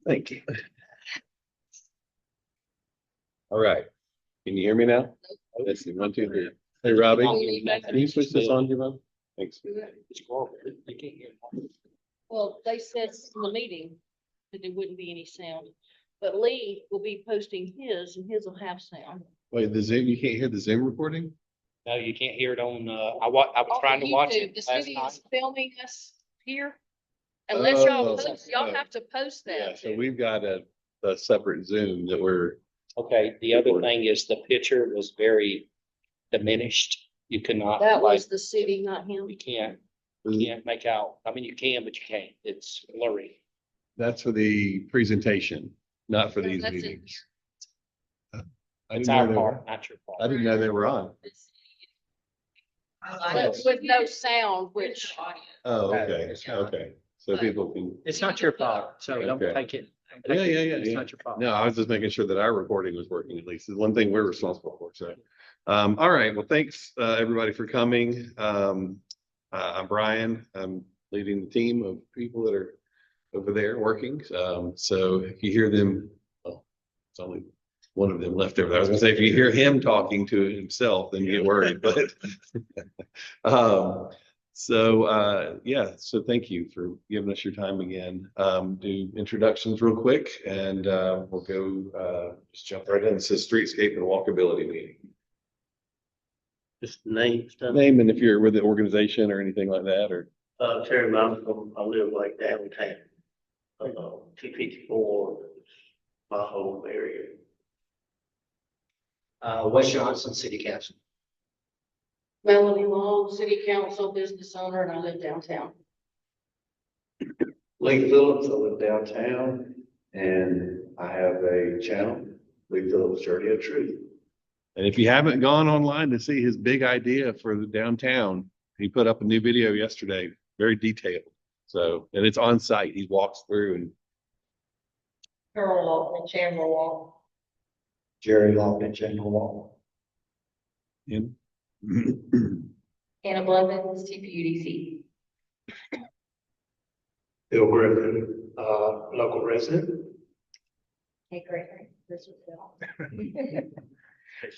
Thank you. All right. Can you hear me now? Let's see. 1, 2, 3. Hey, Robbie, can you switch this on, Jimbo? Thanks. Well, they said in the meeting that there wouldn't be any sound, but Lee will be posting his and his will have sound. Wait, the Zoom, you can't hear the Zoom recording? No, you can't hear it on, I was trying to watch it The last city night. is filming us here. Unless y'all Oh, post, y'all oh. have to post Yeah, that. so we've got a separate Zoom that we're, Okay, the other thing is the picture was very diminished. You cannot, That like, was the city, not him. you can't make out. I mean, you can, but you can't. It's blurry. that's for the presentation, not for these That's it. meetings. I It's didn't know our they were, part, not your I part. didn't know they were on. But with no sound, which Oh, okay, okay. So people can, It's not your fault, so don't Okay. take it. yeah. It's Yeah. not your fault. No, I was just making sure that our recording was working at least. It's one thing we're responsible for, so. All right, well, thanks, everybody for coming. I'm Brian. I'm leading the team of people that are over there working. So if you hear them, well, it's only one of them left over there. I was gonna say, if you hear him talking to himself, then you get worried, but. Yeah, so thank you for giving us your time again. Do introductions real quick and we'll go just jump right in. This is Streetscape and Walkability meeting. Just name stuff. Name and if you're with the organization or anything like that, or Terry Malcolm, I live like downtown. 254, my home area. Wes Johnson, City Council. Melanie Long, city council, business owner, and I live downtown. Lee Phillips, I live downtown and I have a channel, Lee Phillips Journey of Truth. and if you haven't gone online to see his big idea for the downtown, he put up a new video yesterday, very detailed. So, and it's on site. He walks through and Carol Law and Chandler Law. Jerry Lofton, General Wall. in. Hannah Blevins, TPUDC. Bill Griffin, local resident. Hey, Gregory, this was Bill.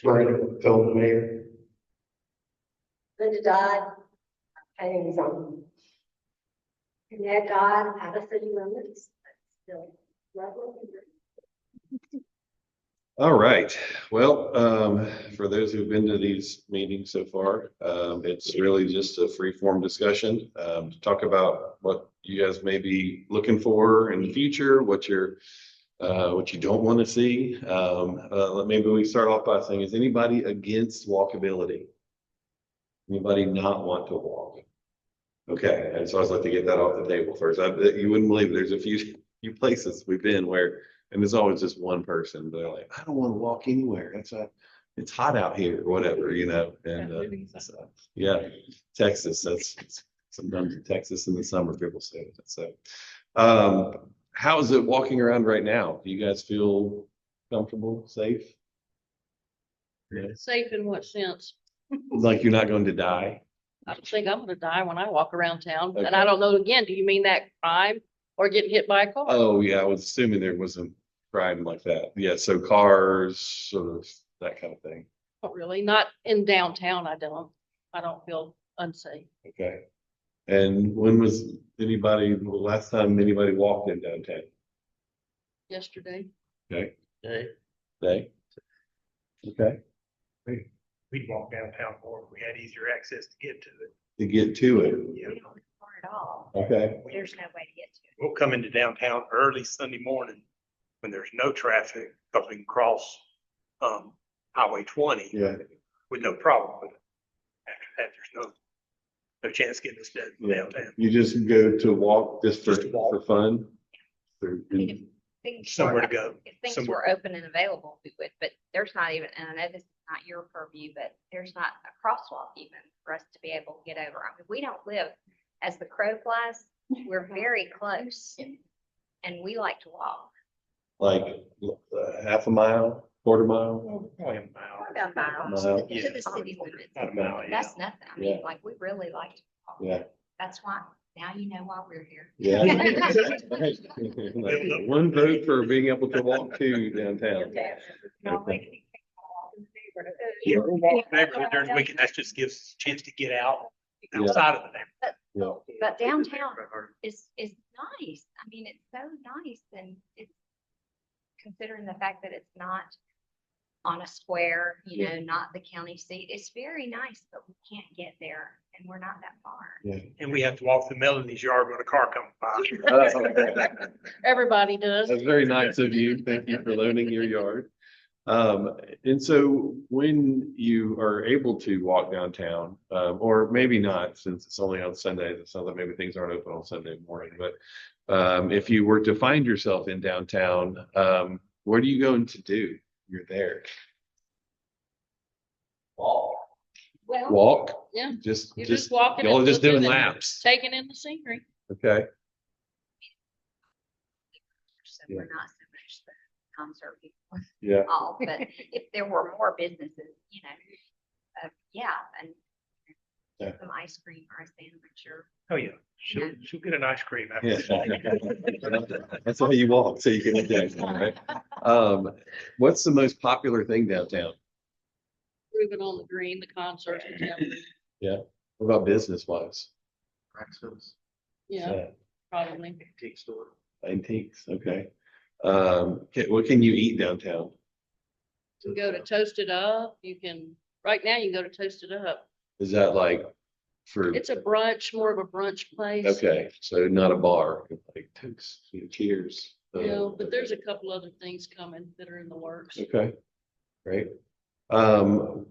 Brandon, Phil, mayor. Linda Dodd, I think he's on. Annette Dodd, out of city limits, but still lovely. All right. Well, for those who've been to these meetings so far, it's really just a free form discussion to talk about what you guys may be looking for in the future, what you don't want to see. Maybe we start off by saying, is anybody against walkability? Anybody not want to walk? Okay, and so I'd like to get that off the table first. You wouldn't believe it. There's a few places we've been where. And there's always just one person, they're like, I don't want to walk anywhere. It's hot out here or whatever, you know, and, yeah, Texas, that's sometimes in Texas in the summer, people say that. So, how is it walking around right now? Do you guys feel comfortable, safe? Yeah. Safe in what sense? Like you're not going to die? I don't think I'm gonna die when I walk around town. Okay. And I don't know, again, do you mean that crime or getting hit by a car? Oh, yeah, I was assuming there wasn't crime like that. Yeah, so cars, sort of that kind of thing. Not really, not in downtown, I don't feel unsafe. Okay. And when was the last time anybody walked in downtown? Yesterday. Okay. Okay. Day. Okay. We'd walk downtown more if we had easier access to get to it. To get to it. Yeah. We don't far at all. Okay. There's no way to get to it. We'll come into downtown early Sunday morning when there's no traffic, because we can cross Highway 20 Yeah. with no problem. But after that, there's no chance getting us Yeah. downtown. You just go to walk just Just to walk. for fun? Things Somewhere were- to go. If things Somewhere. were open and available, we would, but there's not even, and I know this is not your purview, but there's not a crosswalk even for us to be able to get over. I mean, we don't live, as the crow flies, we're very close. And we like to walk. Like half a mile, quarter mile? Probably a mile. About a mile Mile. to the city limits. About a mile, yeah. That's nothing. I mean, Yeah. like, we really like to walk. Yeah. That's why Now you know why we're here. Yeah. One vote for being able to walk to downtown. Yeah, we walk the neighborhood during the weekend. That just gives us a chance to get out outside of the neighborhood. Yeah. But downtown is nice. I mean, it's so nice, and it's considering the fact that it's not on a square, you know, not the county seat. It's very nice, but we can't get there, and we're not that far. And we have to walk through Melanie's yard when a car comes by. Everybody does. That's very nice of you. Thank you for loaning your yard. And so when you are able to walk downtown, or maybe not, since it's only on Sundays, it sounds like maybe things aren't open on Sunday morning, but if you were to find yourself in downtown, what are you going to do? You're there. Well, Walk? yeah, Just you're just walking. y'all and are just doing looking and laps. Taking in the scenery. Okay. So Yeah. we're not so much the concert people Yeah. all, but if there were more businesses, you know, yeah, and Yeah. some ice cream or a sandwich or. Oh, yeah. She'll get an ice cream after. Yeah. That's why you walk, so you can get downtown, right? What's the most popular thing downtown? Ruben on the Green, the concerts. the gallery. What about business wise? Yeah, probably. Antique store. Antiques, okay. What can you eat downtown? You can go to Toast It Up. You can, right now you can go to Toast It Up. Is that like for, It's a brunch, more of a brunch place. okay, so not a bar, like Toast, Cheers. You know, but there's a couple other things coming that are in the works. Okay, great. All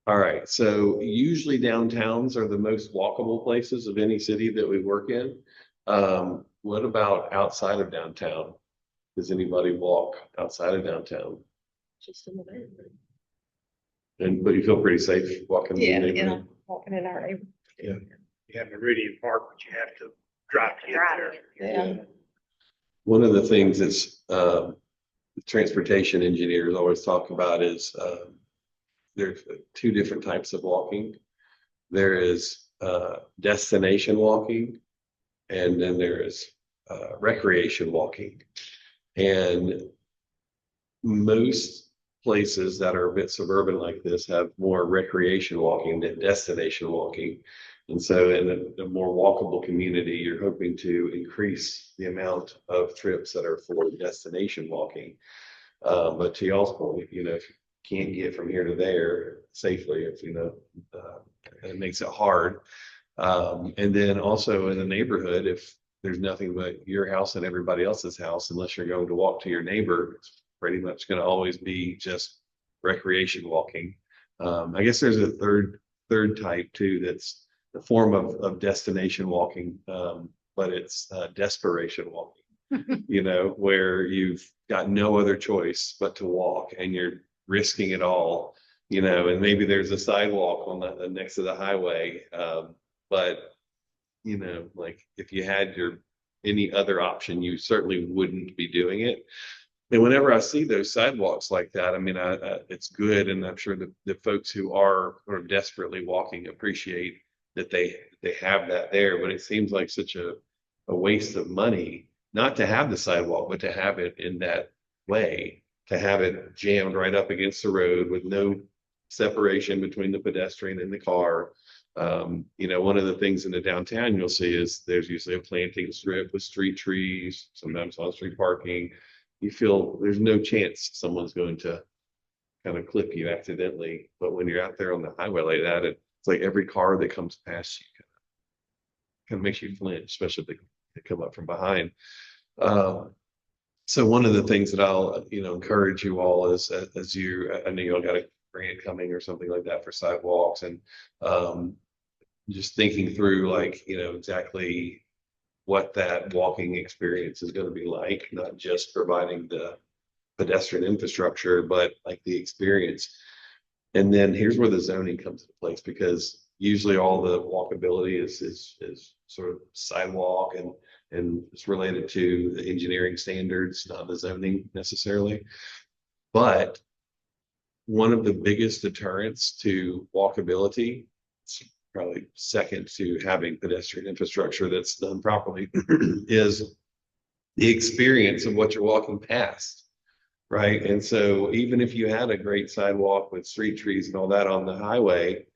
right, so usually downtowns are the most walkable places of any city that we work in. What about outside of downtown? Does anybody walk outside of downtown? Just in the neighborhood. But you feel pretty safe walking in the neighborhood? Walking in our neighborhood. You have Meridian Park, but you have to drive to get there. Yeah. One of the things that's transportation engineers always talk about is there's two different types of walking. There is destination walking, and then there is recreation walking. And most places that are a bit suburban like this have more recreation walking than destination walking. And so in a more walkable community, you're hoping to increase the amount of trips that are for destination walking. But to y'all's point, you know, if you can't get from here to there safely, if you know, it makes it hard. And then also in the neighborhood, if there's nothing but your house and everybody else's house, unless you're going to walk to your neighbor, it's pretty much going to always be just recreation walking. I guess there's a third type too, that's the form of destination walking, but it's desperation walking, you know, where you've got no other choice but to walk and you're risking it all, you know, and maybe there's a sidewalk on the next to the highway. But, you know, like if you had any other option, you certainly wouldn't be doing it. And whenever I see those sidewalks like that, I mean, it's good. And I'm sure the folks who are desperately walking appreciate that they have that there, but it seems like such a waste of money not to have the sidewalk, but to have it in that way, to have it jammed right up against the road with no separation between the pedestrian and the car. You know, one of the things in the downtown you'll see is there's usually a planting strip with street trees, sometimes on-street parking. You feel there's no chance someone's going to kind of clip you accidentally. But when you're out there on the highway like that, it's like every car that comes past you kind of makes you flinch, especially if they come up from behind. So one of the things that I'll, you know, encourage you all is as I know you all got a grant coming or something like that for sidewalks, and just thinking through like, you know, exactly what that walking experience is going to be like, not just providing the pedestrian infrastructure, but like the experience. And then here's where the zoning comes into place, because usually all the walkability is sort of sidewalk and it's related to the engineering standards, not the zoning necessarily. But one of the biggest deterrents to walkability, it's probably second to having pedestrian infrastructure that's done properly is the experience of what you're walking past. Right. And so even if you had a great sidewalk with street trees and all that on the highway,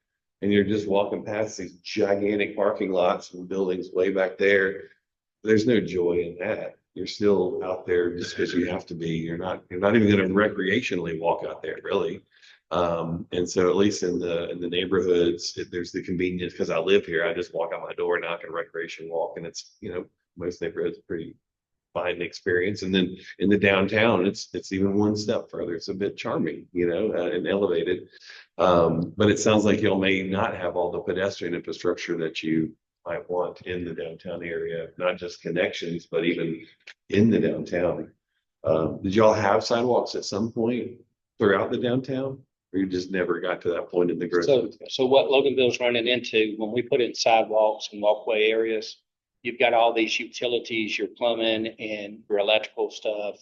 and you're just walking past these gigantic parking lots and buildings way back there, there's no joy in that. You're still out there just because you have to be. You're not even going to recreationally walk out there, really. And so at least in the neighborhoods, there's the convenience because I live here. I just walk out my door and I can recreation walk, and it's, you know, most neighborhoods are pretty fine experience. And then in the downtown, it's even one step further. It's a bit charming, you know, and elevated. But it sounds like y'all may not have all the pedestrian infrastructure that you might want in the downtown area, not just connections, but even in the downtown. Did y'all have sidewalks at some point throughout the downtown, or you just never got to that point in the growth? So what Loganville's running into, when we put in sidewalks and walkway areas, you've got all these utilities, your plumbing and your electrical stuff,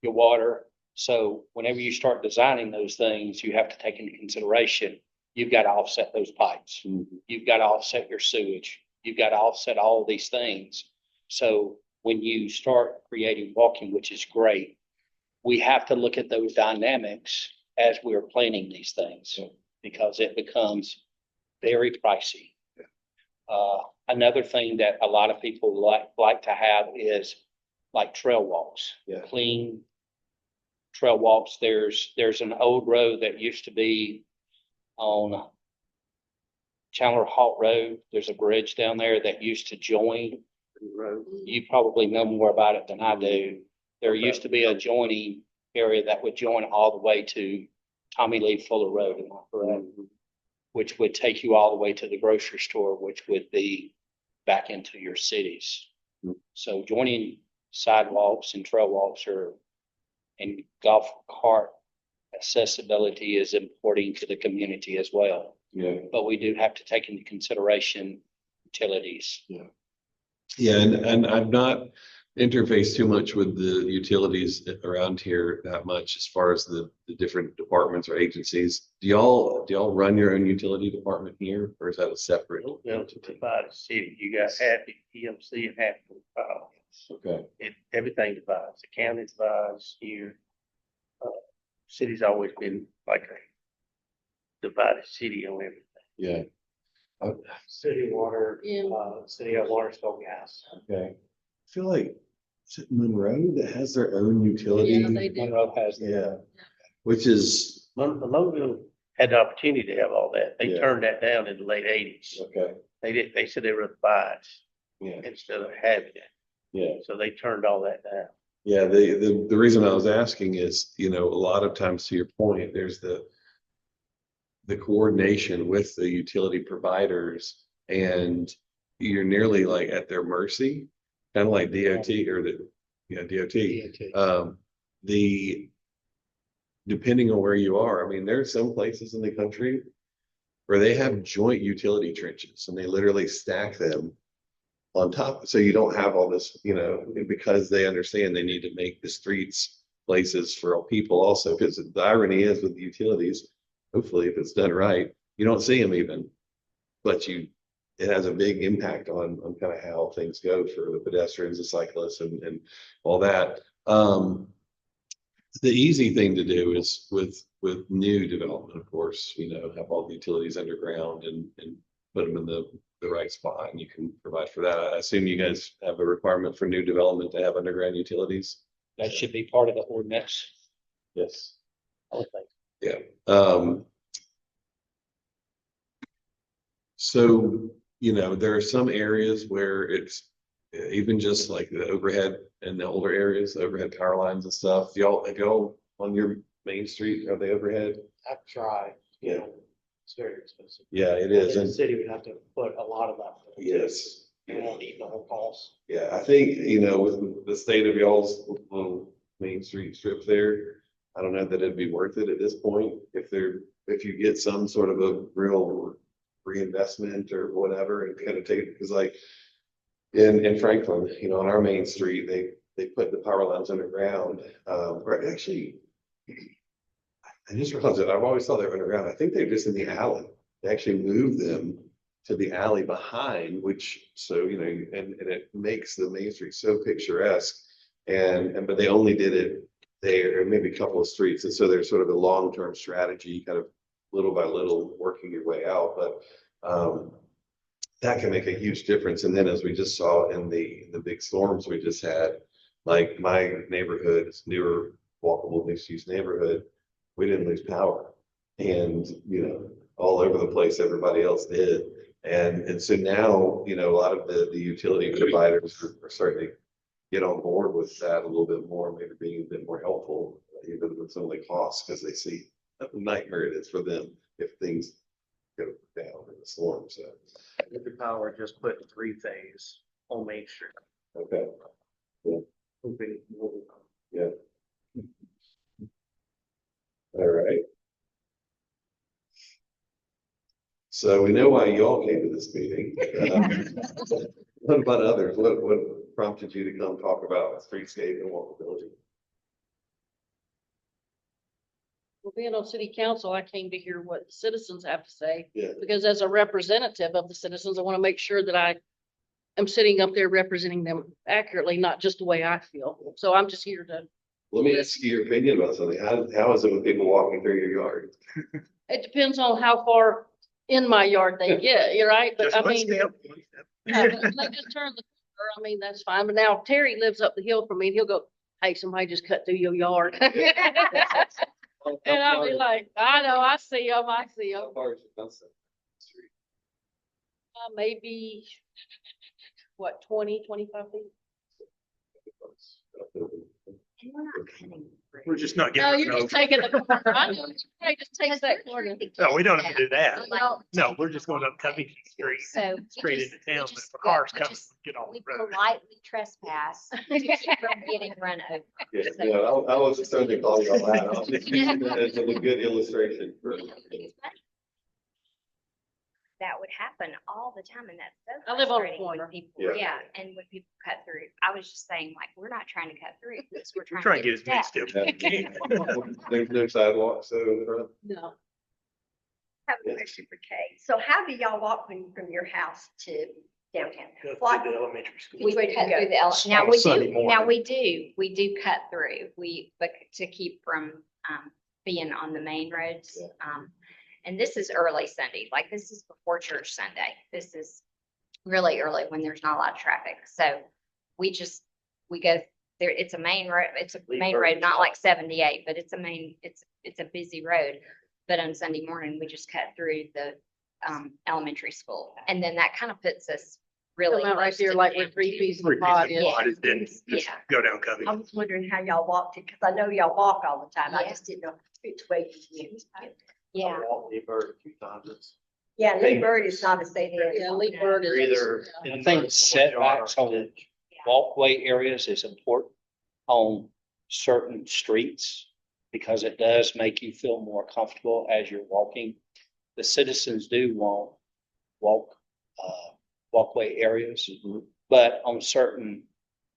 your water. So whenever you start designing those things, you have to take into consideration, you've got to offset those pipes. Mm-hmm. You've got to offset your sewage. You've got to offset all of these things. So when you start creating walking, which is great, we have to look at those dynamics as we're planning these things because it becomes very pricey. Another thing that a lot of people like to have is like trail walks, clean trail walks. There's an old road that used to be on Chandler Halt Road. There's a bridge down there that used to join. You probably know more about it than I do. There used to be a joining area that would join all the way to Tommy Lee Fuller Road, am I correct? Which would take you all the way to the grocery store, which would be back into your cities. So joining sidewalks and trail walks and golf cart accessibility is important to the community as well. Yeah. But we do have to take into consideration utilities. Yeah, and I've not interfaced too much with the utilities around here that much as far as the different departments or agencies. Do y'all run your own utility department here, or is that a separate? It's a divided city. You got half the EMC and half the, Okay. everything divides. The county divides here. City's always been like a divided city on everything. Yeah. City water, Yeah. City of water, Stoke gas. Okay. I feel like, is it Monroe that has their own utility? Yeah, they do. Monroe has Yeah. Which is, Loganville had the opportunity to have all that. They Yeah. turned that down in the late 80s. okay. They said they were buy it Yeah. instead of having it. Yeah. So they turned all that down. Yeah. The reason I was asking is, you know, a lot of times, to your point, there's the coordination with the utility providers, and you're nearly like at their mercy, kind of like DOT or DOT. Depending on where you are, I mean, there's some places in the country where they have joint utility trenches and they literally stack them on top. So you don't have all this, you know, because they understand they need to make the streets places for all people also. Because the irony is with the utilities, hopefully if it's done right, you don't see them even, but it has a big impact on kind of how things go for the pedestrians, the cyclists and all that. The easy thing to do is with new development, of course, you know, have all the utilities underground and put them in the right spot, and you can provide for that. I assume you guys have a requirement for new development to have underground utilities. That should be part of the ordinance. Yes. I would think. Yeah. So, you know, there are some areas where it's even just like the overhead and the older areas, the overhead power lines and stuff. If y'all on your main street, are they overhead? I've tried, you Yeah. know, it's very expensive. Yeah, it is. The And city would have to put a lot of that. yes. You won't eat the whole cost. Yeah, I think, you know, with the state of y'all's little main street strip there, I don't know that it'd be worth it at this point. If you get some sort of a real reinvestment or whatever and kind of take it, because like in Franklin, you know, on our main street, they put the power lines underground. Or actually, I just realized that I've always thought they were underground. I think they're just in the alley. They actually moved them to the alley behind, which, so, you know, and it makes the Main Street so picturesque. But they only did it there, maybe a couple of streets. And so there's sort of a long-term strategy, kind of little by little working your way out. But that can make a huge difference. And then as we just saw in the big storms we just had, like my neighborhood is newer, walkable mixed-use neighborhood, we didn't lose power. And, you know, all over the place, everybody else did. And so now, you know, a lot of the utility providers are starting to get on board with that a little bit more, maybe being a bit more helpful, even with some of the costs, because they see what a nightmare it is for them if things go down in the storm. So, Electric Power just put 3-phase on Main Street. okay. Hoping more will come. Yeah. All right. So we know why y'all came to this meeting. What about others? What prompted you to come talk about streetscape and walkability? Well, being on city council, I came to hear what the citizens have to say, Yeah. because as a representative of the citizens, I want to make sure that I am sitting up there representing them accurately, not just the way I feel. So I'm just here to, Let me ask you your opinion about something. How is it with people walking through your yard? it depends on how far in my yard they get, you're right, but Just I one mean, step, one step. yeah, but if they just turn the corner, I mean, that's fine. But now Terry lives up the hill from me and he'll go, hey, somebody just cut through your yard. And I'll be like, I know, I see them, I see them. How far is your fence? Street? Maybe, what, 20, 25 feet? And we're not cutting. We're just not No, giving. you're just taking the corner. I know, hey, just takes that corner. No, we don't have to do that. Well, No, we're just going up Covington Street, So. we straight just- into we town. But just- if a car's we coming, just- get off We the road. politely trespass to keep from getting run over. Yeah, So- yeah, I was just trying to call y'all out. I was just using that as a good illustration. for- That would happen all the time, and that's so I live on a frustrating when corner. people, Yeah. yeah, and when people cut through. I was just saying, like, we're not trying to cut through this, we're We're trying trying to to get as many steps. steps as we can. There's no sidewalks, so in front. No. I have a question for Kay. So how do y'all walk from your house to downtown? Go Like, through the elementary school. We Which way do you cut go? through the, now On a we Sunday do, morning. now we do cut through, but to keep from, being on the main roads. And this is early Sunday, like this is before church Sunday. This is really early when there's not a lot of traffic. So we go there, it's a main road, it's a main road, not like 78, but it's a busy road. But on Sunday morning, we just cut through the, elementary school. And then that kind of puts us really. Come out right close there to like town, with 3 too. pieces Three of pot. pieces of Yeah. pot, and then just Yeah. go down I Covington. was wondering how y'all walked it, because I know y'all walk all the time. I Yeah. just didn't know which way you went. Yeah. I walked the bird a few times. It's Yeah, Lee Bird is not a state area. Yeah, Lee Bird is. Either. Yeah. I think setbacks on walkway areas is important on certain streets because it does make you feel more comfortable as you're walking. The citizens do want walkway areas, but on certain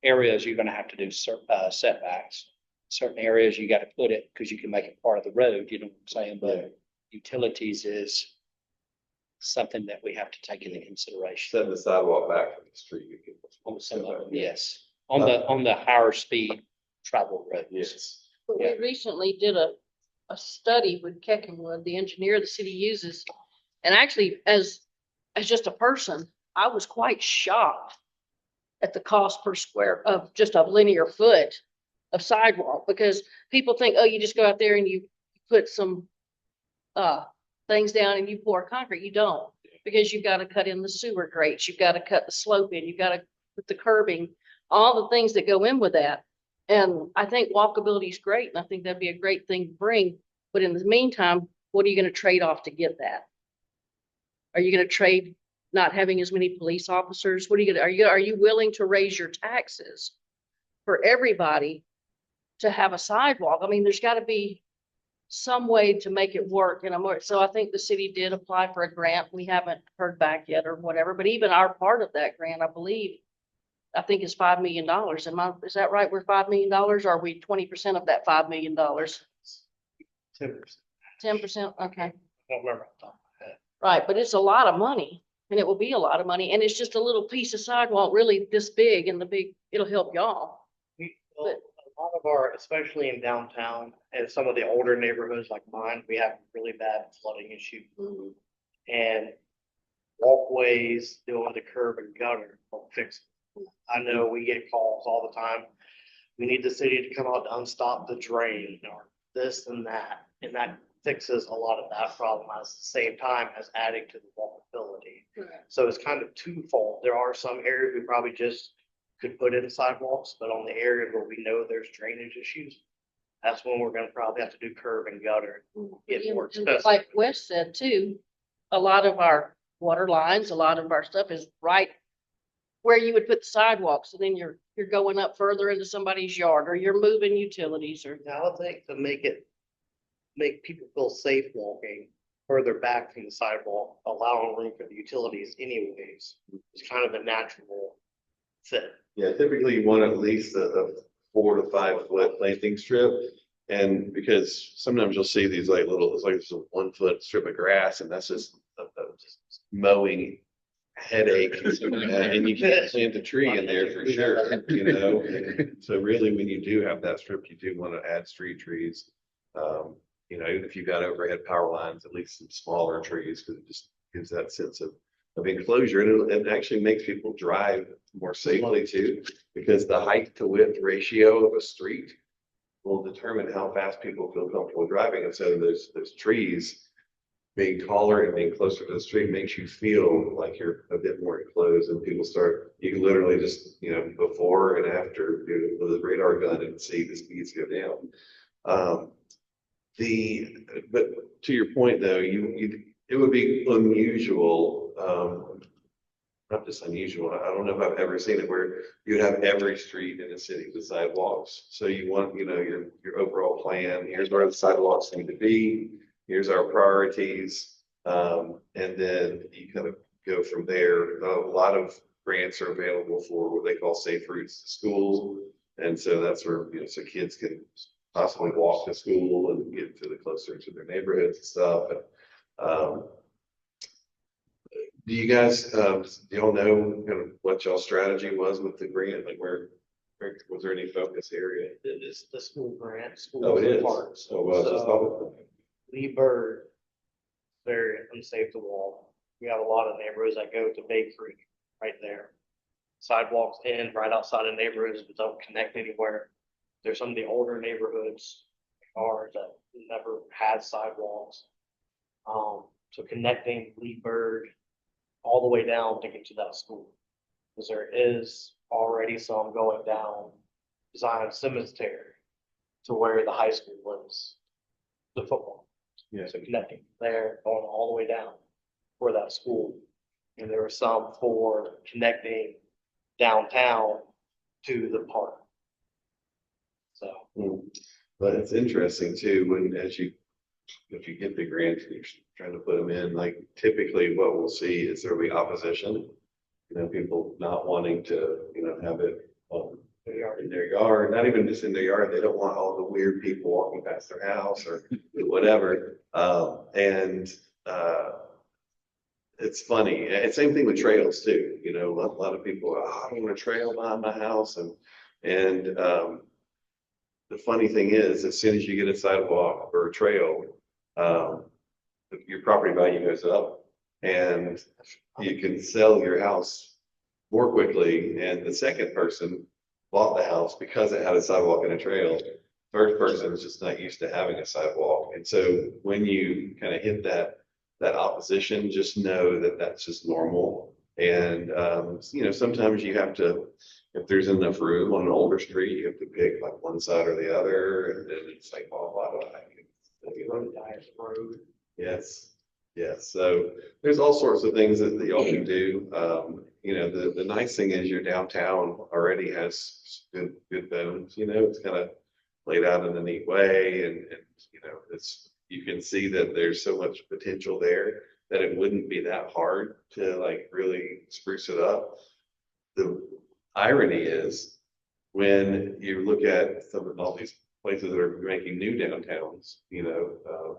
areas, you're gonna have to do setbacks. Certain areas, you gotta put it because you can make it part of the road, you know what I'm saying? But utilities is something that we have to take into consideration. Set the sidewalk back from the street. you can- On some of them, yes. On the higher speed travel roads. Yes. But we recently did a study with Keckenwood, the engineer the city uses. And actually, as just a person, I was quite shocked at the cost per square of just a linear foot of sidewalk, because people think, oh, you just go out there and you put some things down and you pour concrete. You don't, because you've got to cut in the sewer grates, you've got to cut the slope in, you've got to put the curbing, all the things that go in with that. And I think walkability is great, and I think that'd be a great thing to bring. But in the meantime, what are you going to trade off to get that? Are you going to trade not having as many police officers? What are you going to, are you willing to raise your taxes for everybody to have a sidewalk? I mean, there's got to be some way to make it work. And so I think the city did apply for a grant. We haven't heard back yet or whatever, but even our part of that grant, I think is $5 million. Is that right? We're $5 million? Or are we 20% of that $5 million? 10%. 10%? Okay. I don't remember off the top of my head. Right, but it's a lot of money. And it will be a lot of money, and it's just a little piece of sidewalk, really this big, and it'll help y'all. Well, a lot of our, especially in downtown and some of the older neighborhoods like mine, we have really bad flooding issues. And walkways, doing the curb and gutter will fix it. I know we get calls all the time. We need the city to come out to unstop the drain or this and that. And that fixes a lot of that problem at the same time as adding to the walkability. So it's kind of twofold. There are some areas we probably just could put in sidewalks, but on the area where we know there's drainage issues, that's when we're gonna probably have to do curb and gutter. Get more expensive. Like Wes said too, a lot of our water lines, a lot of our stuff is right where you would put the sidewalks, and then you're going up further into somebody's yard, or you're moving utilities, or. Now, I think to make people feel safe walking further back from the sidewalk, allowing room for the utilities anyways, is kind of a natural fit. Yeah, typically you want at least a 4 to 5 foot planting strip. And because sometimes you'll see these like little, it's like just a 1 foot strip of grass, and that's just just mowing headache. And you can't plant a tree in there for sure, you know? And so really, when you do have that strip, you do want to add street trees. You know, even if you've got overhead power lines, at least some smaller trees, because it just gives that sense of enclosure. And it actually makes people drive more safely too, because the height to width ratio of a street will determine how fast people feel comfortable driving. And so those trees being taller and being closer to the street makes you feel like you're a bit more enclosed, and people start, you can literally just, you know, before and after with a radar gun and see the speeds go down. But to your point though, it would be unusual, not just unusual. I don't know if I've ever seen it where you'd have every street in a city with sidewalks. So you want, you know, your overall plan. Here's where the sidewalks need to be. Here's our priorities. And then you kind of go from there. A lot of grants are available for what they call safe routes to school. And so that's where, you know, so kids can possibly walk to school and get to the closer to their neighborhoods and stuff. And, do you guys, do y'all know kind of what y'all's strategy was with the grant? Like where was there any focus area? It is the school grant, schools Oh, it and is. parks. Oh, well, just So, Lee Bird, very unsafe to walk. We have a lot of neighborhoods that go to Bay Creek right there. Sidewalks in right outside of neighborhoods, but don't connect anywhere. There's some of the older neighborhoods that never had sidewalks. So connecting Lee Bird all the way down to get to that school. Because there is already some going down Zion Cemetery to where the high school was, the football. Yeah. So connecting there, going all the way down for that school. And there were some for connecting downtown to the park. So. But it's interesting too, if you get the grants, you're trying to put them in, like typically what we'll see is there'll be opposition. You know, people not wanting to, you know, have it in their yard, not even just in their yard. They don't want all the weird people walking past their house or whatever. It's funny. And same thing with trails too. You know, a lot of people, I don't want a trail behind my house. And the funny thing is, as soon as you get a sidewalk or a trail, your property value goes up, and you can sell your house more quickly. And the second person bought the house because it had a sidewalk and a trail. First person is just not used to having a sidewalk. And so when you kind of hit that opposition, just know that that's just normal. And, you know, sometimes you have to, if there's enough room on an older street, you have to pick like one side or the other. And then it's like, blah, blah, blah. Road. Yes. Yes. So there's all sorts of things that y'all can do. You know, the nice thing is your downtown already has good bones, you know, it's kind of laid out in a neat way. And, you know, you can see that there's so much potential there that it wouldn't be that hard to like really spruce it up. The irony is when you look at all these places that are making new downtowns, you know,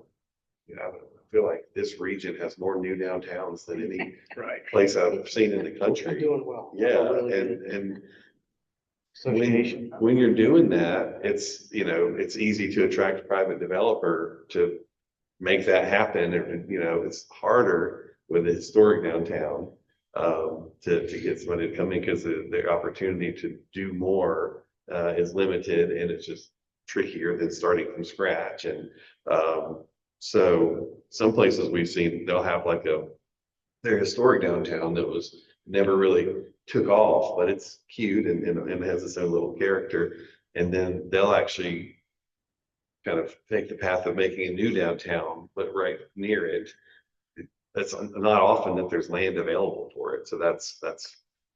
you know, I feel like this region has more new downtowns than any Right. place I've seen in the We're country. doing well. Yeah, We're really good. and Association. when you're doing that, it's, you know, it's easy to attract a private developer to make that happen. And, you know, it's harder with a historic downtown to get somebody to come in because the opportunity to do more is limited, and it's just trickier than starting from scratch. And so some places we've seen, they'll have like their historic downtown that was never really took off, but it's cute and has its own little character. And then they'll actually kind of take the path of making a new downtown, but right near it. That's not often that there's land available for it. So that's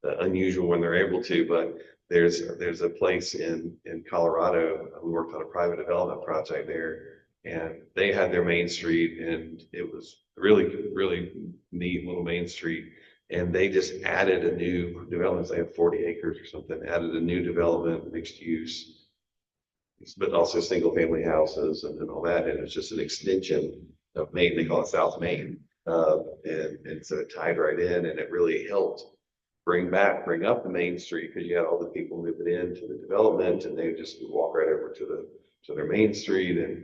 unusual when they're able to, but there's a place in Colorado. We worked on a private development project there, and they had their main street, and it was really neat little main street. And they just added a new development. They have 40 acres or something, added a new development, mixed use, but also single family houses and all that. And it's just an extension of Maine. They call it South Main. And so it tied right in, and it really helped bring up the main street, because you had all the people moving into the development, and they just walk right over to their main street. And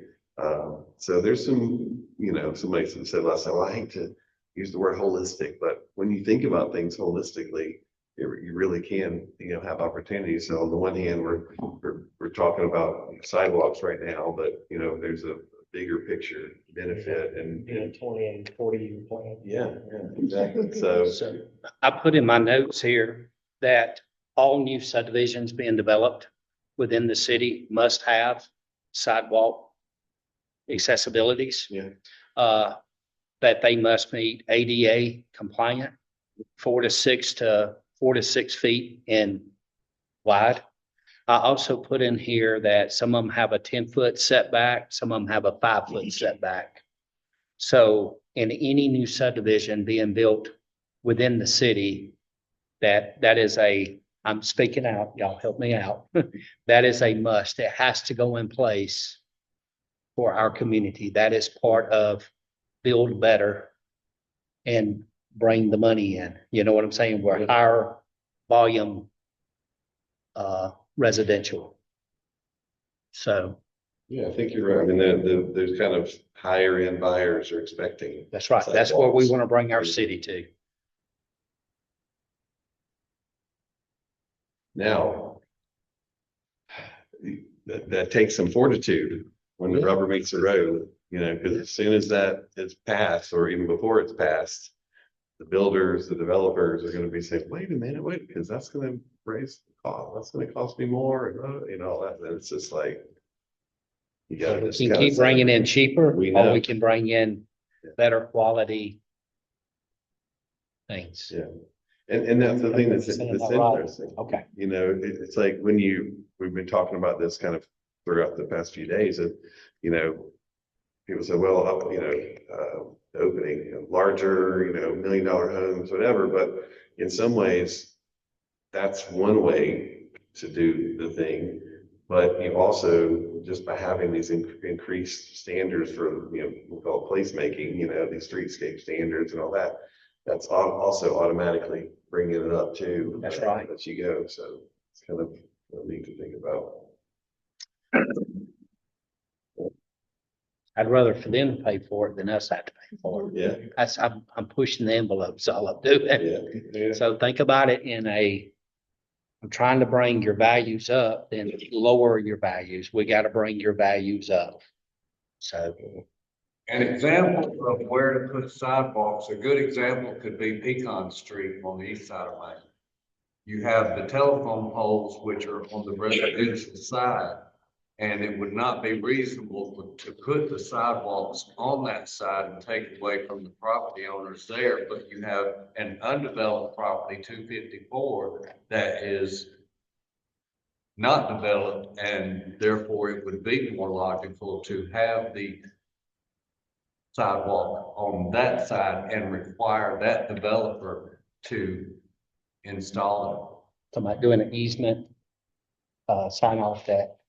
so there's some, you know, somebody said last time, well, I hate to use the word holistic, but when you think about things holistically, you really can, you know, have opportunities. So on the one hand, we're talking about sidewalks right now, but you know, there's a bigger picture benefit and 20 and 40-year plan. yeah, exactly. So So I put in my notes here that all new subdivisions being developed within the city must have sidewalk accessibilities. yeah, That they must meet ADA compliant, 4 to 6 feet in wide. I also put in here that some of them have a 10-foot setback, some of them have a 5-foot setback. So in any new subdivision being built within the city, that is I'm speaking out, y'all help me out. That is a must. It has to go in place for our community. That is part of build better and bring the money in. You know what I'm saying? We're higher volume residential. So yeah, I think you're right. I mean, there's kind of higher end buyers are expecting. that's right. That's where we sidewalks. want to bring our city to. Now, that takes some fortitude when the rubber meets the road, you know, because as soon as that is passed, or even before it's passed, the builders, the developers are going to be saying, wait a minute, because that's going to raise the cost. That's going to cost me more, and you know, all that. And it's just like, you got to We can keep bringing in cheaper, We or know. we can bring in Yeah. better quality things. Yeah. And that's the thing that's Saying that right. interesting. Okay. You know, it's like we've been talking about this kind of throughout the past few days, and, you know, people say, well, you know, opening larger, you know, $1 million homes, whatever. But in some ways, that's one way to do the thing. But you also, just by having these increased standards for, you know, we'll call it placemaking, you know, these streetscape standards and all that, that's also automatically bringing it up too. That's right. As you go. So it's kind of neat to think about. I'd rather for them to pay for it than us have to pay for it. Yeah. I'm pushing the envelopes, all I'm doing. Yeah. So think about it I'm trying to bring your values up, then lower your values. We got to bring your values up. So An example of where to put sidewalks, a good example could be Pecan Street on the east side of Maine. You have the telephone poles, which are on the residential side, and it would not be reasonable to put the sidewalks on that side and take away from the property owners there. But you have an undeveloped property, 254, that is not developed, and therefore it would be more logical to have the sidewalk on that side and require that developer to install talking about doing an easement, sign off that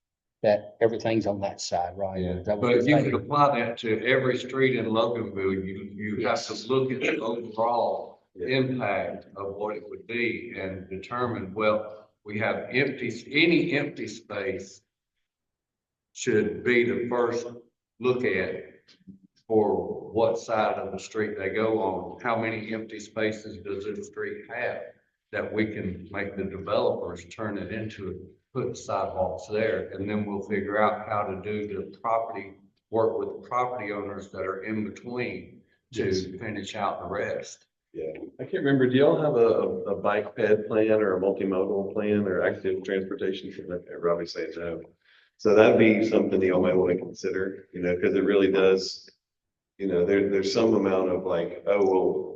that everything's on that side, right? Yeah, Is that what but you're you could saying? apply that to every street in Loganville. You have to look at the overall impact of what it would be and determine, well, we have any empty space should be the first look at for what side of the street they go on. How many empty spaces does this street have that we can make the developers turn it into, put sidewalks there, and then we'll figure out how to do the property, work with the property owners that are in between to finish out the rest. Yeah, I can't remember, do y'all have a bike ped plan or a multimodal plan or active transportation? Robbie saying no. So that'd be something y'all might want to consider, you know, because it really does, you know, there's some amount of like, oh, well,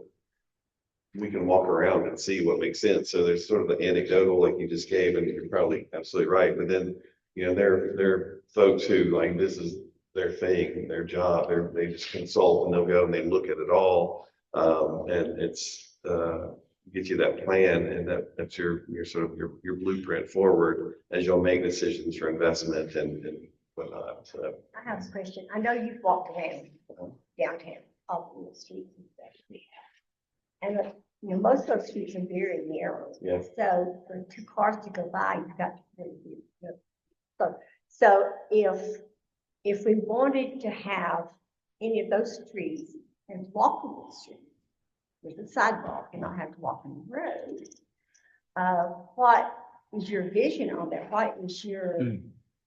we can walk around and see what makes sense. So there's sort of the anecdotal like you just gave, and you're probably absolutely right. But then, you know, there are folks who like, this is their thing, their job, they just consult and they'll go and they look at it all. And it's, get you that plan, and that's your sort of your blueprint forward as you'll make decisions for investment and whatnot. So I have a question. I know you've walked around downtown, off the streets and stuff. And, you know, most of those streets are very narrow. Yeah. So for two cars to go by, you've got to really be, you know, so if we wanted to have any of those streets and walkable streets with a sidewalk and not have to walk on the road, what is your vision on that? What is your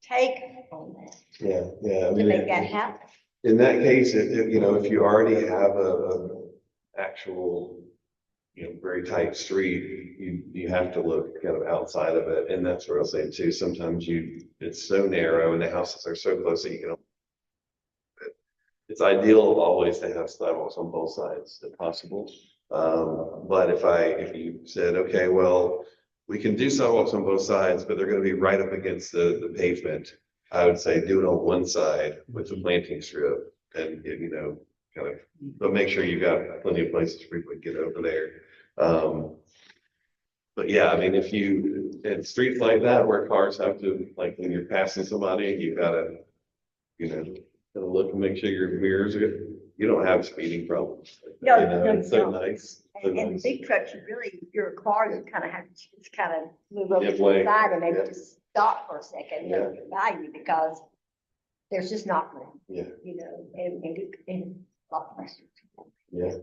take on that? yeah, I To mean, make that happen? in that case, you know, if you already have a actual, you know, very tight street, you have to look kind of outside of it. And that's what I was saying too. Sometimes it's so narrow and the houses are so close that you can. It's ideal always to have sidewalks on both sides if possible. But if you said, okay, well, we can do sidewalks on both sides, but they're going to be right up against the pavement, I would say do it on one side with the planting strip and, you know, kind of, but make sure you've got plenty of places for people to get over there. But yeah, I mean, if you, in streets like that where cars have to, like when you're passing somebody, you've got to, you know, gotta look and make sure your mirrors are, you don't have speeding problems. No, You know, no, it's so no. nice. So And nice. big trucks, your car, you kind of have to just kind of move over to Give the way. side and maybe Yeah. just stop for a second Yeah. and get by you because there's just not room, Yeah, you know, and a lot less. yeah.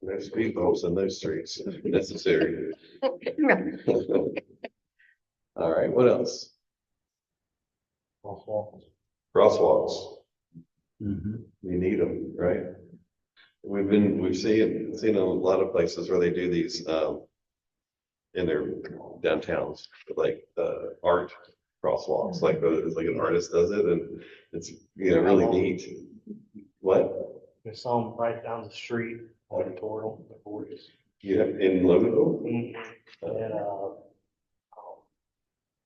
No speed bumps in those streets if necessary. All right, what else? Crosswalks. We need them, right? We've seen a lot of places where they do these, in their downtowns, like, art crosswalks, like an artist does it, and it's, you know, really neat. What? There's some right down the street, auditorium, the boys. Yeah, in Loganville? And,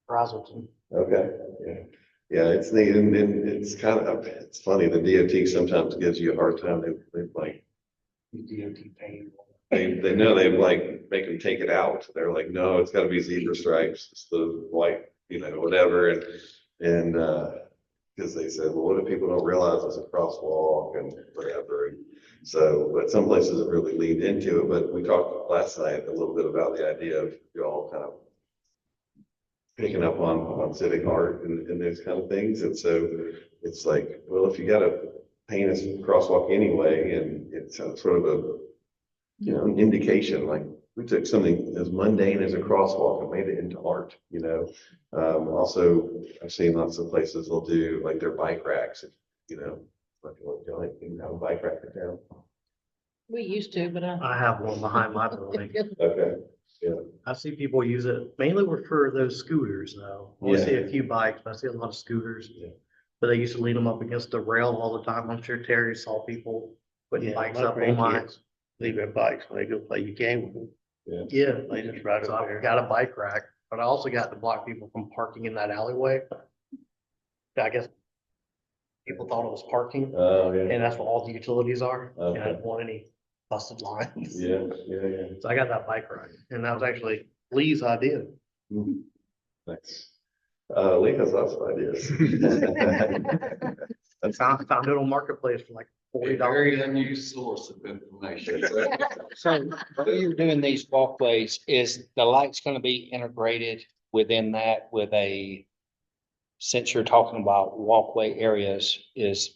Brazelton. Okay, yeah. Yeah, it's neat, and it's kind of, it's funny, the DOT sometimes gives you a hard time, they like, DOT paid. they know they like make them take it out. They're like, no, it's gotta be zebra stripes, it's the white, you know, whatever, and because they said, well, what if people don't realize it's a crosswalk and whatever, and so, but some places have really leaned into it, but we talked last night a little bit about the idea of y'all kind of picking up on civic art and those kind of things, and so it's like, well, if you gotta paint a crosswalk anyway, and it's sort of a, you know, an indication, like we took something as mundane as a crosswalk and made it into art, you know. Also, I've seen lots of places they'll do like their bike racks, you know, like you can have a bike rack in town. We used to, but I have one behind my building. Okay, I see people use it mainly for those scooters though. I see a few bikes, but I see a lot of scooters. Yeah. But they used to lean them up against the rail all the time. I'm sure Terry saw people putting bikes my up on mine. grandkids leave their bikes when they go play your game with them. Yeah. They just ride So up I've there. got a bike rack, but I also got to block people from parking in that alleyway. I guess people thought it was parking, oh, yeah, and that's what all the utilities are. And I Okay. didn't want any busted lines. yeah. So I got that bike rack, and that was actually Lee's idea. Nice. Lee has lots of ideas. Found it on Marketplace for like A $40. very unused source of information. So when you're doing these walkways, is the lights gonna be integrated within that with since you're talking about walkway areas,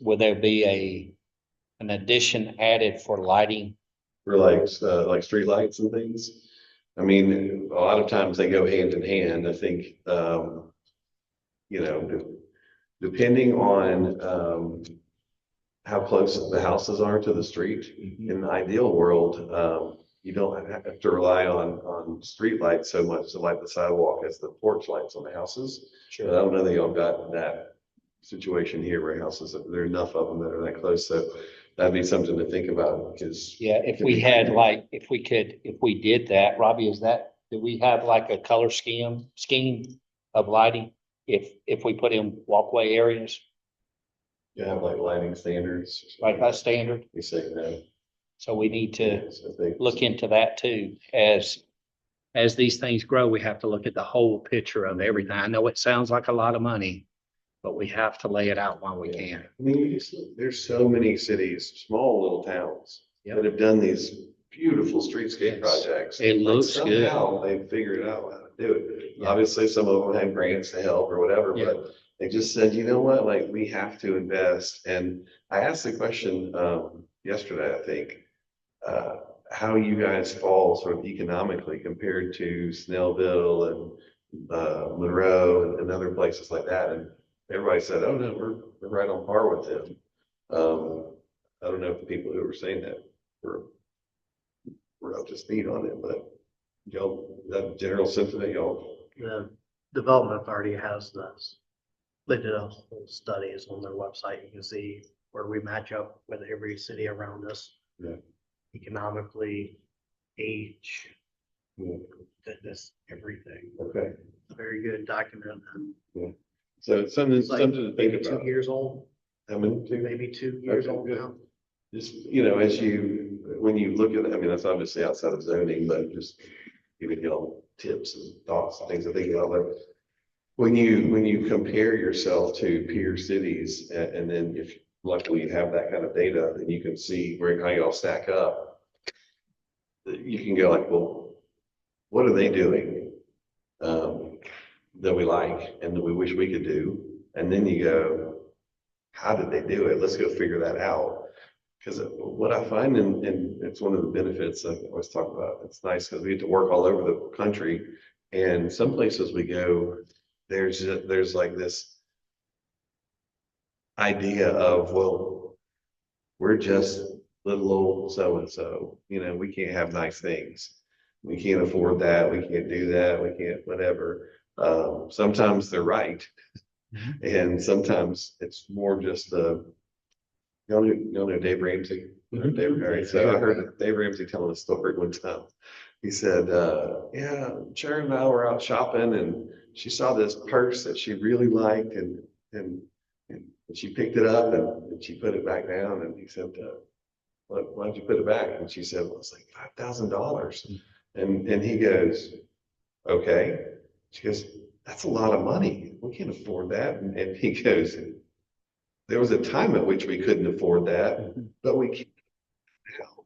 will there be an addition added for lighting? For like street lights and things. I mean, a lot of times they go hand in hand. I think, you know, depending on, how close the houses are to the street, in the ideal world, you don't have to rely on street lights so much to light the sidewalk as the porch lights on the houses. But I don't know that y'all got that situation here where houses, there are enough of them that are that close, so that'd be something to think about, because. Yeah, if we had like, if we did that, Robbie, do we have like a color scheme of lighting? If we put in walkway areas, You have like lighting standards. like that standard, You say no. so we need to Yes, I think. look into that too. As these things grow, we have to look at the whole picture of everything. I know it sounds like a lot of money, but we have to lay it out while we can. I mean, there's so many cities, small little towns that have done these beautiful streetscape Yes. projects. It looks good. Somehow they figured out how to do it. Yeah. Obviously, some of them had grants to help or whatever, Yeah. but they just said, you know what, like, we have to invest. And I asked the question, yesterday, I think, how you guys fall sort of economically compared to Snellville and, Monroe and other places like that. And everybody said, oh no, we're right on par with them. I don't know if the people who were saying that were up to speed on it, but y'all, that general sentiment, y'all. The development authority has this. They did a whole studies on their website. You can see where we match up with every city around us. Yeah. Economically, age, Yeah. fitness, everything. Okay, Very good document. so it's something It's like to think maybe about. 2 years old, How many? maybe 2 years Okay, old good. now. Just, when you look at, I mean, that's obviously outside of zoning, but just giving y'all tips and thoughts and things to think about. But when you compare yourself to peer cities, and then if luckily you have that kind of data, then you can see how y'all stack up. You can go like, well, what are they doing that we like and that we wish we could do? And then you go, how did they do it? Let's go figure that out. Because what I find, and it's one of the benefits I always talk about, it's nice because we get to work all over the country, and some places we go, there's like this idea of, well, we're just little old so-and-so, we can't have nice things. We can't afford that. We can't do that. We can't, whatever. Sometimes they're right. And sometimes it's more just y'all know Dave Ramsey? Dave, all right, so I heard Dave Ramsey telling a story one time. He said, yeah, Sharon and I were out shopping and she saw this purse that she really liked and she picked it up and she put it back down, and he said, why'd you put it back? And she said, well, it's like $5,000. And he goes, okay. She goes, that's a lot of money. We can't afford that. And he goes, there was a time at which we couldn't afford that, but we can now.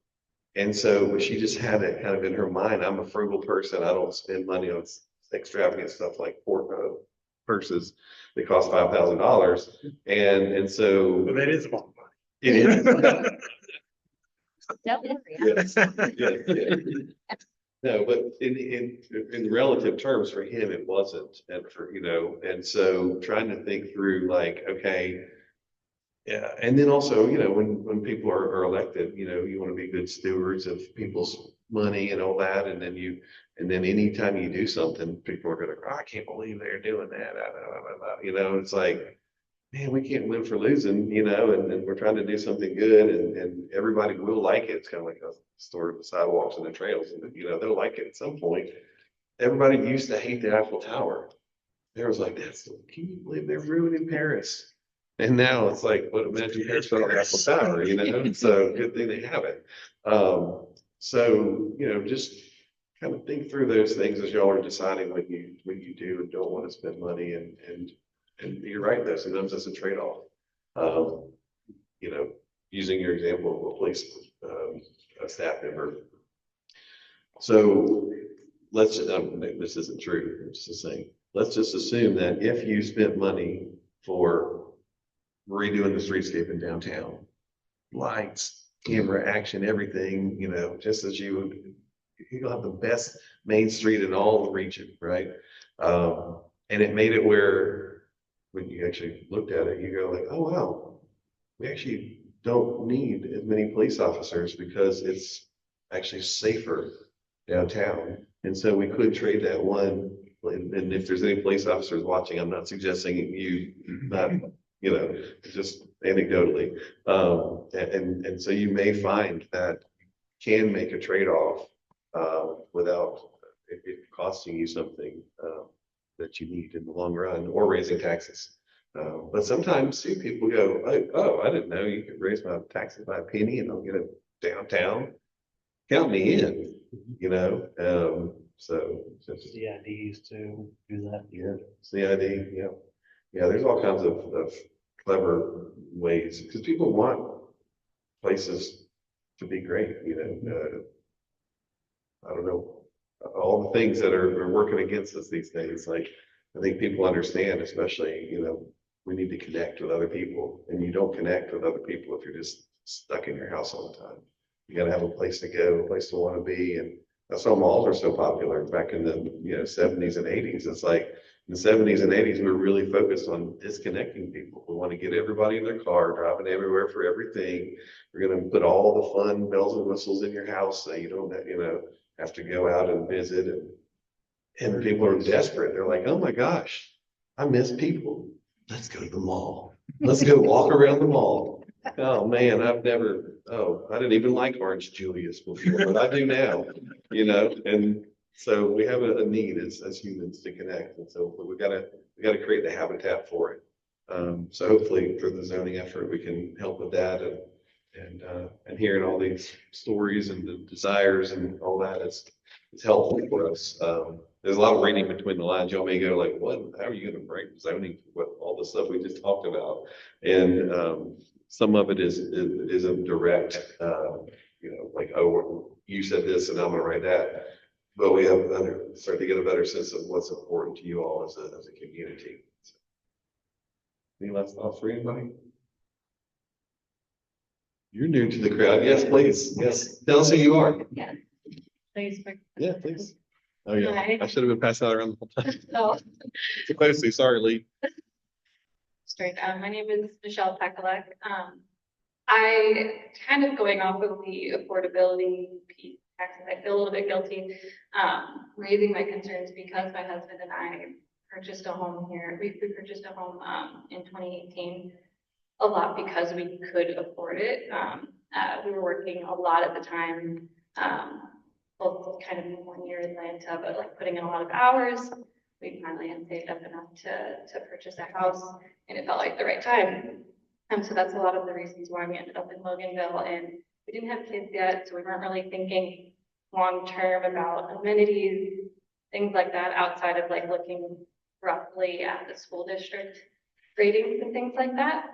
And so she just had it kind of in her mind. I'm a frugal person. I don't spend money on extravagant stuff like purses that cost $5,000. And so But that is a lot of money. it is. Yes. Yes. No, but in relative terms for him, it wasn't. And and so trying to think through like, okay, yeah. And then also, when people are elected, you want to be good stewards of people's money and all that. And then anytime you do something, people are going to go, I can't believe they're doing that. It's like, man, we can't live for losing, and we're trying to do something good, and everybody will like it. It's kind of like a story of the sidewalks and the trails, and they'll like it at some point. Everybody used to hate the Eiffel Tower. There was like, can you believe they're ruining Paris? And now it's like, what imagine Paris without the Eiffel Tower, So good thing they have it. So, just kind of think through those things as y'all are deciding when you do and don't want to spend money and you're right though, sometimes that's a trade-off. You know, using your example of a police, a staff member. So let's, this isn't true, I'm just saying, let's just assume that if you spent money for redoing the streetscape in downtown, lights, camera, action, everything, you know, just as you'll have the best main street in all the region, right? And it made it where when you actually looked at it, you go like, oh, wow, we actually don't need as many police officers because it's actually safer downtown. And so we could trade that one. And if there's any police officers watching, I'm not suggesting you, not, you know, just anecdotally. And so you may find that you can make a trade-off without it costing you something that you need in the long run, or raising taxes. But sometimes too, people go, oh, I didn't know you could raise my taxes by a penny and I'll get it downtown. Count me in, you know. So CIDs to do that. yeah, CID, yeah. Yeah, there's all kinds of clever ways because people want places to be great, you know. I don't know, all the things that are working against us these days. Like, I think people understand, especially, you know, we need to connect with other people, and you don't connect with other people if you're just stuck in your house all the time. You got to have a place to go, a place to want to be, and that's why malls are so popular. Back in the 70s and 80s, it's like in the 70s and 80s, we were really focused on disconnecting people. We want to get everybody in their car, driving everywhere for everything. We're going to put all the fun bells and whistles in your house so you don't, have to go out and visit. And people are desperate. They're like, oh my gosh, I miss people. Let's go to the mall. Let's go walk around the mall. Oh man, I didn't even like Orange Julius before, but I do now, and so we have a need as humans to connect. And so we gotta create the habitat for it. So hopefully through the zoning effort, we can help with that and hearing all these stories and the desires and all that is helpful for us. There's a lot of reading between the lines. Y'all may go like, what, how are you going to break zoning? What, all the stuff we just talked about. And, some of it isn't direct, like, oh, you said this and I'm going to write that. But we have start to get a better sense of what's important to you all as a community. So, any last thoughts for anybody? You're new to the crowd. Yes, please. Yes. Tell us who you are. Yeah. Please. Yeah, please. Oh yeah. Hi. I should have been passing out around the whole time. Oh, Too closely. Sorry, Lee. straight. My name is Michelle Pekalek. I kind of going off of the affordability piece, taxes, I feel a little bit guilty, raising my concerns because my husband and I purchased a home here. We purchased a home in 2018, a lot because we could afford it. We were working a lot at the time, both kind of in 1 year in Atlanta, but like putting in a lot of hours. We finally had saved up enough to purchase a house, and it felt like the right time. So that's a lot of the reasons why we ended up in Loganville, and we didn't have kids yet, so we weren't really thinking long-term about amenities, things like that, outside of like looking roughly at the school district ratings and things like that.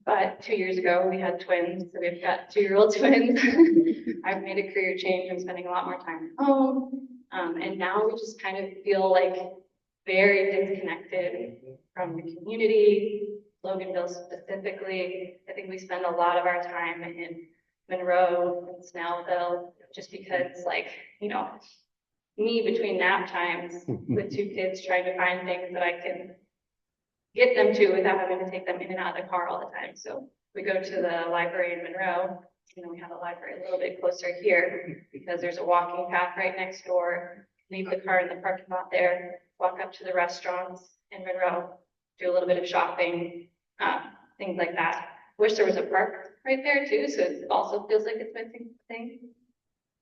But 2 years ago we had twins, so we've got 2-year-old twins. I've made a career change. I'm spending a lot more time at home. And now we just kind of feel like very disconnected from the community, Loganville specifically. I think we spend a lot of our time in Monroe and Snellville, just because me between nap times with 2 kids trying to find things that I can get them to without having to take them in and out of the car all the time. So we go to the library in Monroe. We have a library a little bit closer here because there's a walking path right next door. Leave the car in the parking lot there, walk up to the restaurants in Monroe, do a little bit of shopping, things like that. Wish there was a park right there too, so it also feels like it's missing things.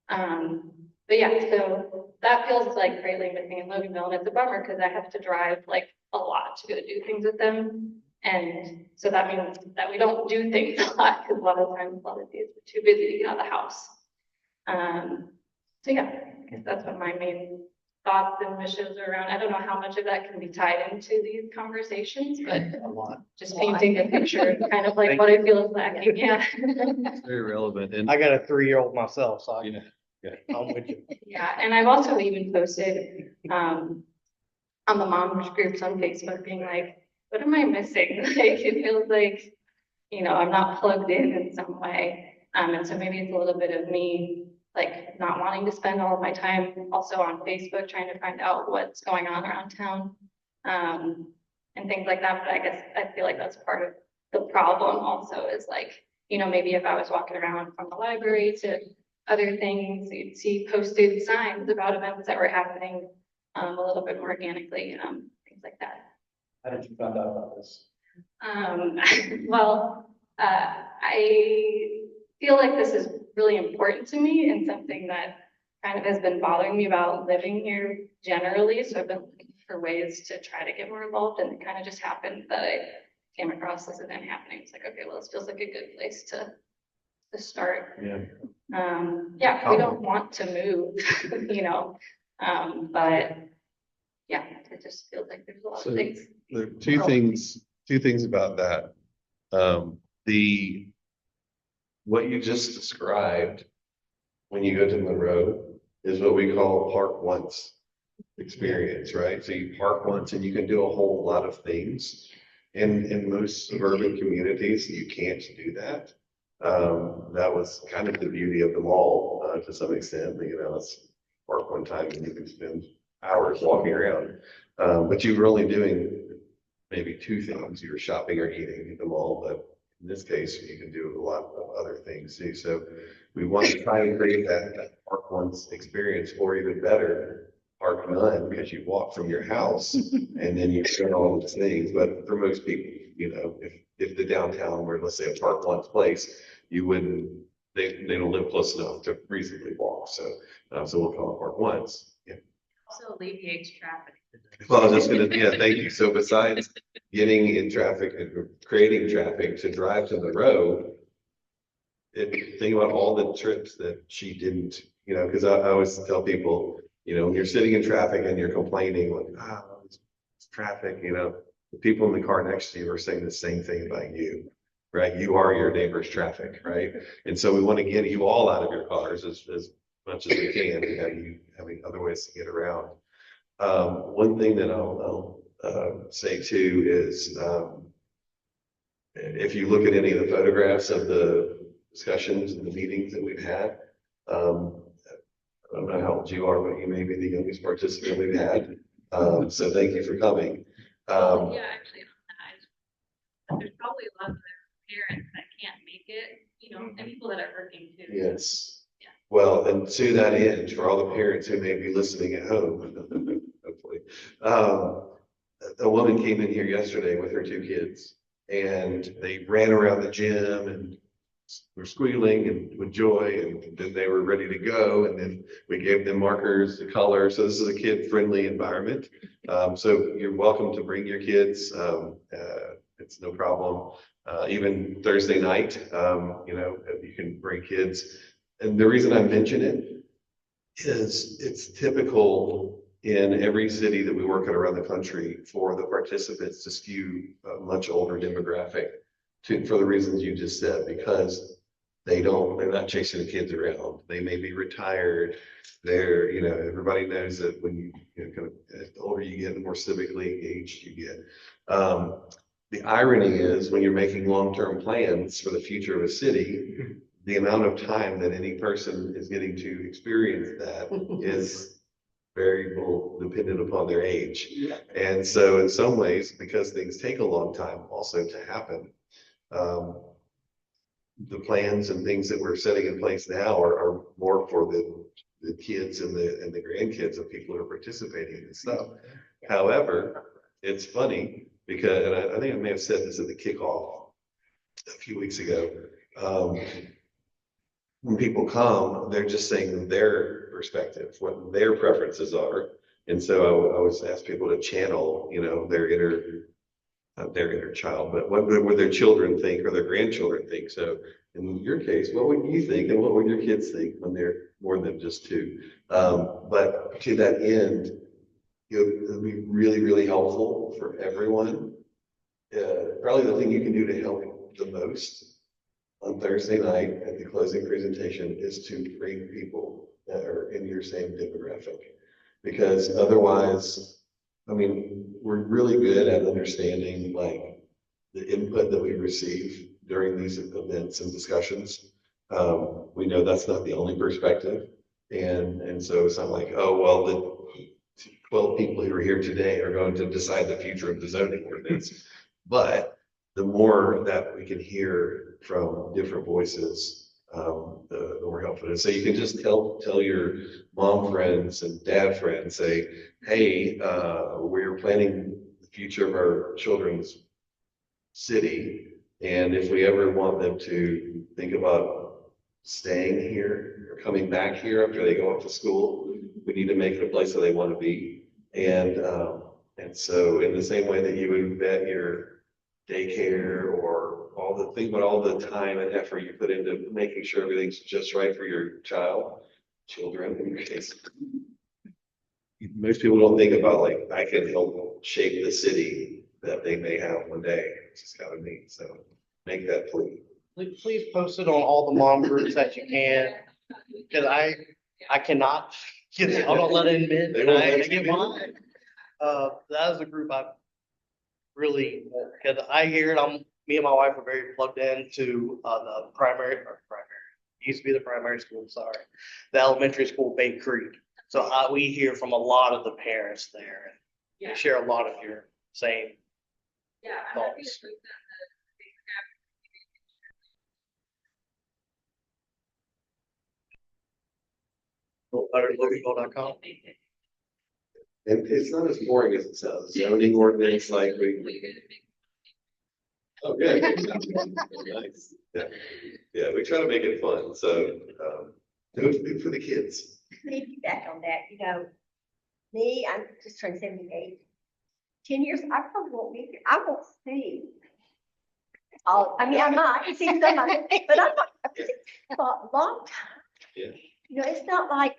But yeah, so that feels like greatly missing in Loganville, and it's a bummer because I have to drive like a lot to go do things with them. And so that means that we don't do things a lot because a lot of times, a lot of days we're too busy to get out of the house. So yeah, I guess that's what my main thoughts and wishes are around. I don't know how much of that can be tied into these conversations, but A lot. just painting a picture, kind of like what I feel is lacking, yeah. It's very relevant and I got a 3-year-old myself, so yeah. I'm with you. Yeah, and I've also even posted, on the mom groups on Facebook being like, what am I missing? Like, it feels like, I'm not plugged in some way. And so maybe it's a little bit of me, like, not wanting to spend all of my time also on Facebook, trying to find out what's going on around town. And things like that, but I guess I feel like that's part of the problem also is like, maybe if I was walking around from the library to other things, you'd see posted signs about events that were happening a little bit more organically, things like that. How did you find out about this? Well, I feel like this is really important to me and something that kind of has been bothering me about living here generally. So I've been looking for ways to try to get more involved, and it kind of just happened that I came across this event happening. It's like, okay, well, this feels like a good place to start. Yeah. Yeah, we don't want to move, but yeah, it just feels like there's a lot So of things. there are two things about that. What you just described when you go to Monroe is what we call park once experience, right? So you park once and you can do a whole lot of things. In most suburban communities, you can't do that. That was kind of the beauty of the mall, to some extent. Let's park one time and you can spend hours walking around. But you were only doing maybe two things. You were shopping or eating at the mall, but in this case, you can do a lot of other things too. So we want to try and create that park once experience, or even better, park none, because you walk from your house and then you've done all those things. But for most people, if the downtown were, let's say, a park once place, you wouldn't, they don't live close enough to reasonably walk. So we'll call it park once. Yeah. Also alleviates traffic. Well, I was just thank you. So besides getting in traffic and creating traffic to drive to the road, think about all the trips that she didn't, because I always tell people, when you're sitting in traffic and you're complaining, like, it's traffic, the people in the car next to you are saying the same thing about you, right? You are your neighbor's traffic, right? And so we want to get you all out of your cars as much as we can, and have you having other ways to get around. One thing that I'll say too is, if you look at any of the photographs of the discussions and the meetings that we've had, I don't know how old you are, but you may be the youngest participant we've had. So thank you for coming. Yeah, actually, there's probably a lot of their parents that can't make it, and people that are working too. Yes. Well, and to that end, for all the parents who may be listening at home, hopefully, a woman came in here yesterday with her 2 kids, and they ran around the gym and were squealing and with joy, and then they were ready to go, and then we gave them markers, the color. So this is a kid-friendly environment. So you're welcome to bring your kids. It's no problem. Even Thursday night, you can bring kids. And the reason I mention it is it's typical in every city that we work at around the country for the participants to skew a much older demographic for the reasons you just said, because they're not chasing the kids around. They may be retired. Everybody knows that when you kind of, the older you get, the more civically engaged you get. The irony is when you're making long-term plans for the future of a city, the amount of time that any person is getting to experience that is variable dependent upon their age. Yeah. And so in some ways, because things take a long time also to happen, the plans and things that we're setting in place now are more for the kids and the grandkids of people who are participating in this stuff. However, it's funny because, and I think I may have said this at the kickoff a few weeks ago, when people come, they're just saying their perspective, what their preferences are. And so I always ask people to channel, their inner child, but what would their children think or their grandchildren think? So in your case, what would you think and what would your kids think when they're more than just two? But to that end, it'll be really, really helpful for everyone. Probably the thing you can do to help the most on Thursday night at the closing presentation is to bring people that are in your same demographic. Because otherwise, I mean, we're really good at understanding like the input that we receive during these events and discussions. We know that's not the only perspective. And so it's not like, oh, well, the 12 people who are here today are going to decide the future of the zoning ordinance. But the more that we can hear from different voices, the more helpful it is. So you can just tell your mom friends and dad friends, say, hey, we're planning the future of our children's city. And if we ever want them to think about staying here or coming back here after they go off to school, we need to make it a place that they want to be. And so in the same way that you would vet your daycare or think about all the time and effort you put into making sure everything's just right for your children in your case. Most people don't think about like, I can help shape the city that they may have one day, which is kind of neat. So make that plea. Please post it on all the mom groups that you can, because I cannot get it. I don't let it in. They won't I let get you mine. That is a group I really, because I hear it, me and my wife are very plugged into the used to be the primary school, sorry, the elementary school, Bay Creek. So we hear from a lot of the parents there. And they share a lot of your same thoughts. Loganville.com. And it's not as boring as it sounds. Zoning ordinance, like oh, good. Nice. Yeah. Yeah, we try to make it fun. So do it good for the kids. Back on that, you know, me, I'm just turned 78. 10 years, I probably won't be here. I won't see. I mean, I might see somebody, but I'm not for a long time. Yeah. You know, it's not like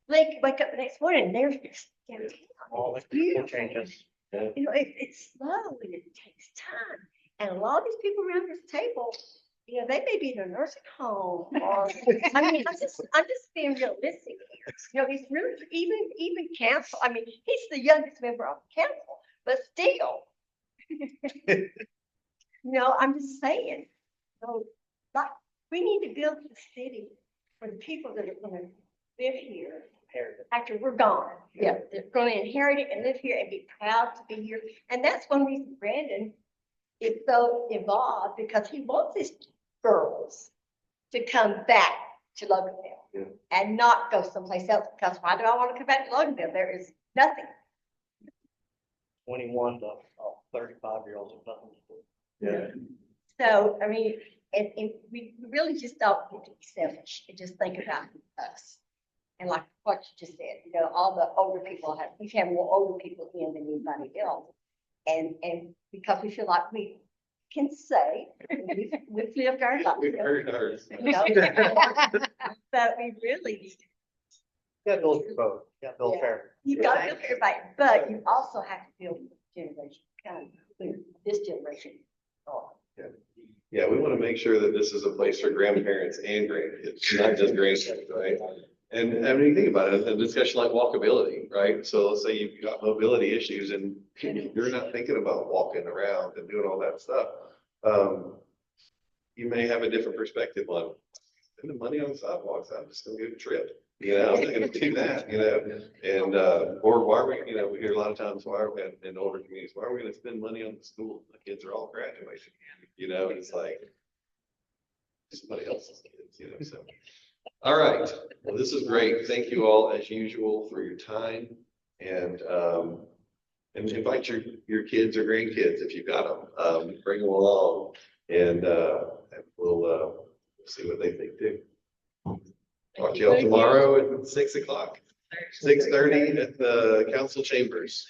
wake up the next morning and there's this downtown. All It's the people beautiful. changes. You know, it's slow and it takes time. And a lot of these people around this table, you know, they may be in a nursing home or, I mean, I'm just being realistic here. You know, he's really, even council, I mean, he's the youngest member of the council, but still. No, I'm just saying, so, like, we need to build the city for the people that are gonna live here after we're gone. Yeah, they're gonna inherit it and live here and be proud to be here. And that's one reason Brandon is so involved, because he wants his girls to come back to Loganville and not go someplace else. Because why do I want to come back to Loganville? There is nothing. 21 to 35-year-olds have nothing to do. Yeah. So, I mean, and we really just don't need to be selfish and just think about us. And like what you just said, you know, all the older people we have more older people in than anybody else. And because we feel like we can say, we've lived our life. We've heard ours. You know? But we really need to. You got to build for both. You got to build fair. You've got to build for everybody, but you also have to build for the generation, kind of this generation. Yeah, we want to make sure that this is a place for grandparents and grandkids, not just grandparents, right? And I mean, think about it, a discussion like walkability, right? So let's say you've got mobility issues and you're not thinking about walking around and doing all that stuff. You may have a different perspective on spending money on sidewalks. I'm just going to get a trip. You know, I'm not going to do that, you know, and, or why are we, you know, we hear a lot of times, why are we in older communities, why are we going to spend money on the school? The kids are all graduating, you know, and it's like somebody else's kids, you know, so. All right. Well, this is great. Thank you all as usual for your time, and invite your kids or grandkids if you've got them, bring them along, and we'll see what they think too. Talk to y'all tomorrow at 6 o'clock, 6:30 at the council chambers.